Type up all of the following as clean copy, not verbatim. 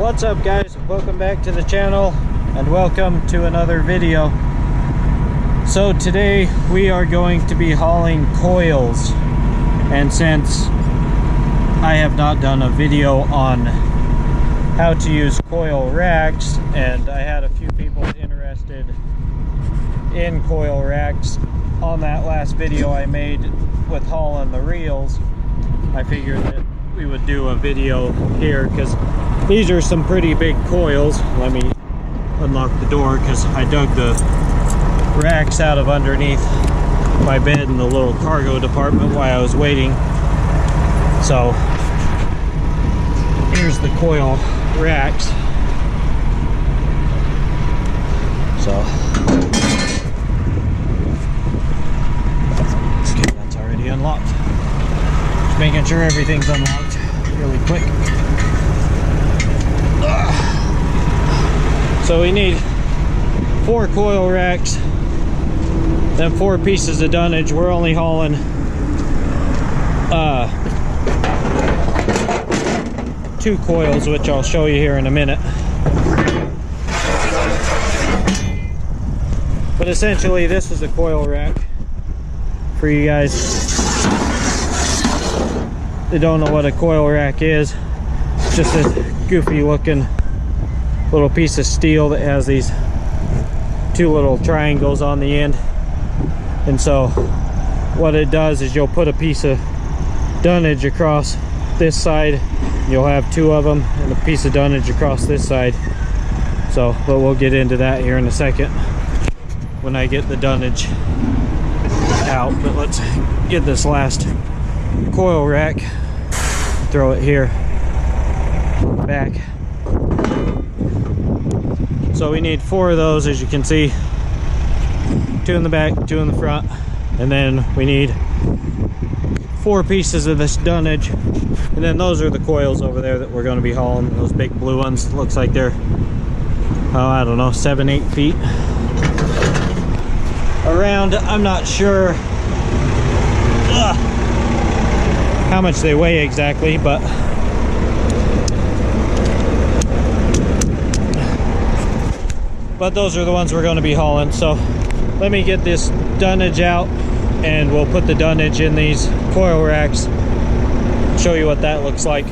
What's up, guys? Welcome back to the channel and welcome to another video. So today we are going to be hauling coils, and since I have not done a video on how to use coil racks, and I had a few people interested in coil racks on that last video I made with hauling the reels, I figured that we would do a video here because these are some pretty big coils. Let me unlock the door because I dug the racks out of underneath my bed in the little cargo department while I was waiting. So here's the coil racks. So okay, that's already unlocked. Just making sure everything's unlocked really quick. So we need 4 coil racks, then 4 pieces of dunnage. We're only hauling 2 coils, which I'll show you here in a minute. But essentially this is a coil rack for you guys that don't know what a coil rack is. It's just a goofy looking little piece of steel that has these 2 little triangles on the end. And so what it does is you'll put a piece of dunnage across this side, you'll have 2 of them, and a piece of dunnage across this side. So, but we'll get into that here in a second when I get the dunnage out. But let's get this last coil rack, throw it here on the back. So we need 4 of those, as you can see, 2 in the back, 2 in the front, and then we need 4 pieces of this dunnage, and then those are the coils over there that we're going to be hauling. Those big blue ones. It looks like they're, oh, I don't know, 7-8 feet around. I'm not sure how much they weigh exactly, but those are the ones we're going to be hauling. So let me get this dunnage out and we'll put the dunnage in these coil racks, show you what that looks like.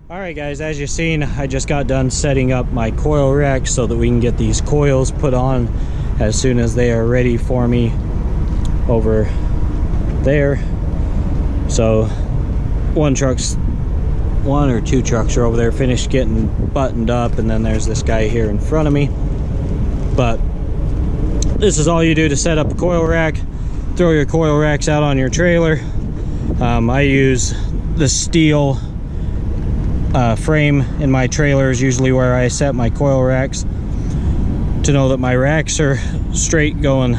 Alright guys, as you've seen, I just got done setting up my coil rack so that we can get these coils put on as soon as they are ready for me over there. So one or two trucks are over there finished getting buttoned up, and then there's this guy here in front of me. But this is all you do to set up a coil rack. Throw your coil racks out on your trailer. I use the steel frame in my trailer is usually where I set my coil racks, to know that my racks are straight going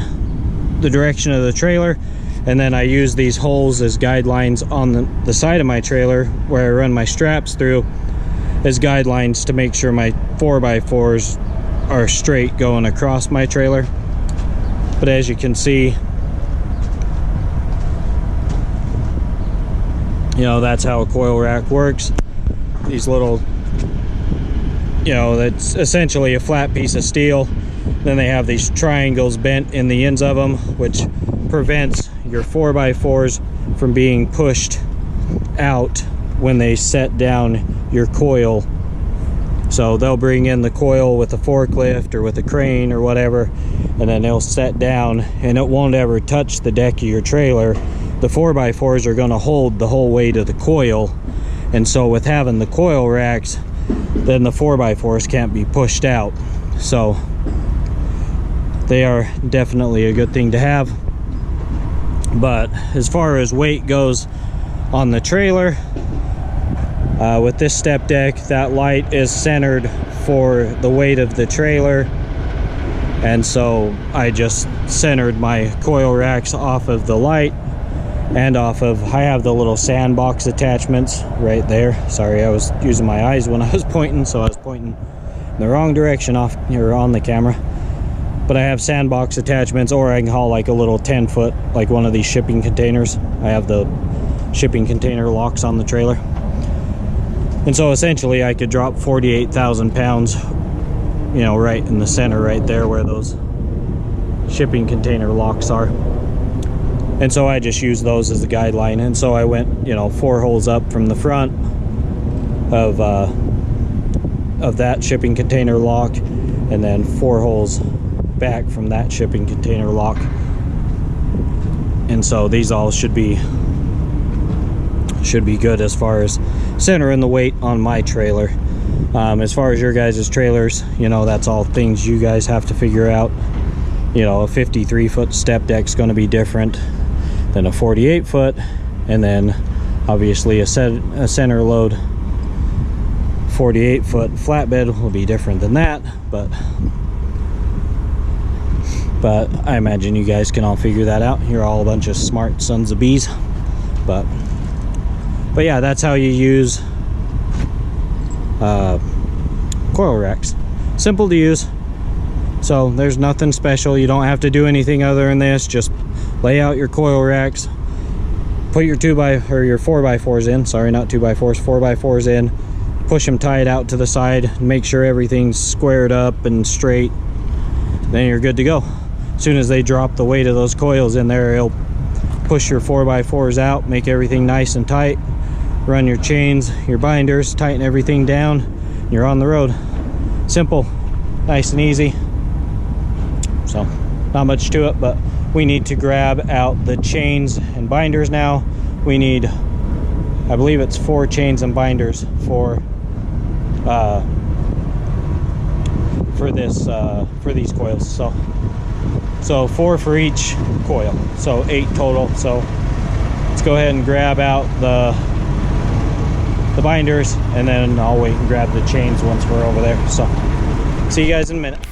the direction of the trailer. And then I use these holes as guidelines on the side of my trailer where I run my straps through as guidelines to make sure my 4x4s are straight going across my trailer. But as you can see, you know, that's how a coil rack works. These little, you know, that's essentially a flat piece of steel. Then they have these triangles bent in the ends of them, which prevents your 4x4s from being pushed out when they set down your coil. So they'll bring in the coil with a forklift or with a crane or whatever, and then they'll set down, and it won't ever touch the deck of your trailer. The 4x4s are going to hold the whole weight of the coil, and so with having the coil racks, then the 4x4s can't be pushed out. So they are definitely a good thing to have. But as far as weight goes on the trailer, with this step deck, that light is centered for the weight of the trailer, and so I just centered my coil racks off of the light and off of, I have the little sandbox attachments right there. Sorry, I was using my eyes when I was pointing, so I was pointing in the wrong direction off here on the camera. But I have sandbox attachments, or I can haul like a little 10-foot, like one of these shipping containers. I have the shipping container locks on the trailer. And so essentially I could drop 48,000 pounds, you know, right in the center right there where those shipping container locks are. And so I just used those as a guideline. And so I went, you know, 4 holes up from the front of that shipping container lock, and then 4 holes back from that shipping container lock. And so these all should be good as far as centering the weight on my trailer. As far as your guys' trailers, you know, that's all things you guys have to figure out. You know, a 53-foot step deck's going to be different than a 48-foot, and then obviously a center load 48-foot flatbed will be different than that, but I imagine you guys can all figure that out. You're all a bunch of smart sons of bees. But yeah, that's how you use coil racks. Simple to use. So there's nothing special. You don't have to do anything other than this. Just lay out your coil racks, put your your 4x4s in. Sorry, not 2x4s, 4x4s in. Push them tight out to the side. Make sure everything's squared up and straight. Then you're good to go. As soon as they drop the weight of those coils in there, it'll push your 4x4s out, make everything nice and tight. Run your chains, your binders, tighten everything down. You're on the road. Simple, nice and easy. So not much to it, but we need to grab out the chains and binders now. We need, I believe it's 4 chains and binders for these coils. So 4 for each coil, so 8 total. So let's go ahead and grab out the binders, and then I'll wait and grab the chains once we're over there. So see you guys in a minute.